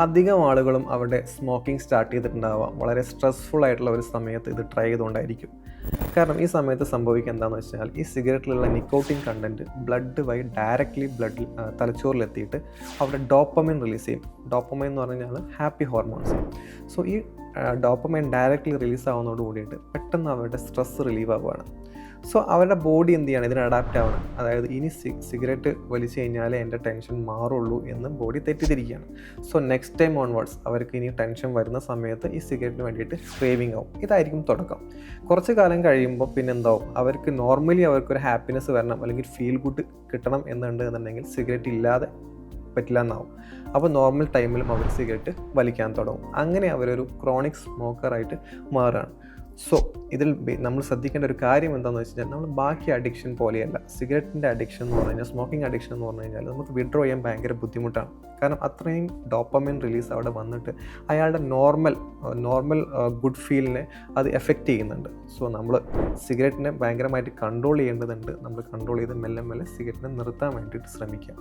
അധികം ആളുകളും അവരുടെ സ്മോക്കിംഗ് സ്റ്റാർട്ട് ചെയ്തിട്ടുണ്ടാവാം വളരെ സ്ട്രെസ്ഫുൾ ആയിട്ടുള്ള ഒരു സമയത്ത് ഇത് ട്രൈ ചെയ്തുകൊണ്ടായിരിക്കും. കാരണം ഈ സമയത്ത് സംഭവിക്കുക എന്താണെന്ന് വെച്ചാൽ ഈ സിഗരറ്റിലുള്ള നിക്കോട്ടിൻ കണ്ടൻറ്റ് ബ്ലഡ് വഴി ഡയറക്റ്റ്ലി തലച്ചോറിലെത്തിയിട്ട് അവിടെ ഡോപ്പമൈൻ റിലീസ് ചെയ്യും. ഡോപ്പമൈൻ എന്ന് പറഞ്ഞു കഴിഞ്ഞാൽ ഹാപ്പി ഹോർമോൺസ്. സോ ഈ ഡോപ്പമൈൻ ഡയറക്റ്റ്ലി റിലീസ് ആവുന്നതോട് കൂടിയിട്ട് പെട്ടെന്ന് അവരുടെ സ്ട്രെസ് റിലീവ് ആവുകയാണ്. സോ അവരുടെ ബോഡി എന്ത് ചെയ്യണം, ഇതിന് അഡാപ്റ്റ് ആവണം. അതായത് ഇനി സിഗരറ്റ് വലിച്ചു കഴിഞ്ഞാലേ എൻ്റെ ടെൻഷൻ മാറുള്ളൂ എന്ന് ബോഡി തെറ്റിദ്ധരിക്കുകയാണ്. സോ നെക്സ്റ്റ് ടൈം ഓൺവേർഡ്സ് അവർക്ക് ഇനി ടെൻഷൻ വരുന്ന സമയത്ത് ഈ സിഗരറ്റിന് വേണ്ടിയിട്ട് ക്രേവിങ് ആവും. ഇതായിരിക്കും തുടക്കം. കുറച്ച് കാലം കഴിയുമ്പോൾ പിന്നെ എന്താവും, അവർക്ക് നോർമലി അവർക്കൊരു ഹാപ്പിനെസ് വരണം അല്ലെങ്കിൽ ഫീൽ ഗുഡ് കിട്ടണം എന്നുണ്ടെന്നുണ്ടെങ്കിൽ സിഗരറ്റ് ഇല്ലാതെ പറ്റില്ല എന്നാവും. അപ്പോൾ നോർമൽ ടൈമിലും അവർ സിഗരറ്റ് വലിക്കാൻ തുടങ്ങും. അങ്ങനെ അവരൊരു ക്രോണിക് സ്മോക്കറായിട്ട് മാറുകയാണ്. സോ ഇതിൽ നമ്മൾ ശ്രദ്ധിക്കേണ്ട ഒരു കാര്യം എന്താണെന്ന് വെച്ച് കഴിഞ്ഞാൽ, നമ്മൾ ബാക്കി അഡിക്ഷൻ പോലെയല്ല. സിഗരറ്റിൻ്റെ അഡിക്ഷൻ എന്ന് പറഞ്ഞു കഴിഞ്ഞാൽ, സ്മോക്കിംഗ് അഡിക്ഷൻ എന്ന് പറഞ്ഞു കഴിഞ്ഞാൽ നമുക്ക് വിഡ്രോ ചെയ്യാൻ ഭയങ്കര ബുദ്ധിമുട്ടാണ്. കാരണം അത്രയും ഡോപ്പമൈൻ റിലീസ് അവിടെ വന്നിട്ട് അയാളുടെ നോർമൽ ഗുഡ് ഫീലിനെ അത് എഫക്റ്റ് ചെയ്യുന്നുണ്ട്. സോ നമ്മൾ സിഗരറ്റിനെ ഭയങ്കരമായിട്ട് കൺട്രോൾ ചെയ്യേണ്ടതുണ്ട്. നമ്മൾ കൺട്രോൾ ചെയ്ത് മെല്ലെ മെല്ലെ സിഗരറ്റിനെ നിർത്താൻ വേണ്ടിയിട്ട് ശ്രമിക്കാം.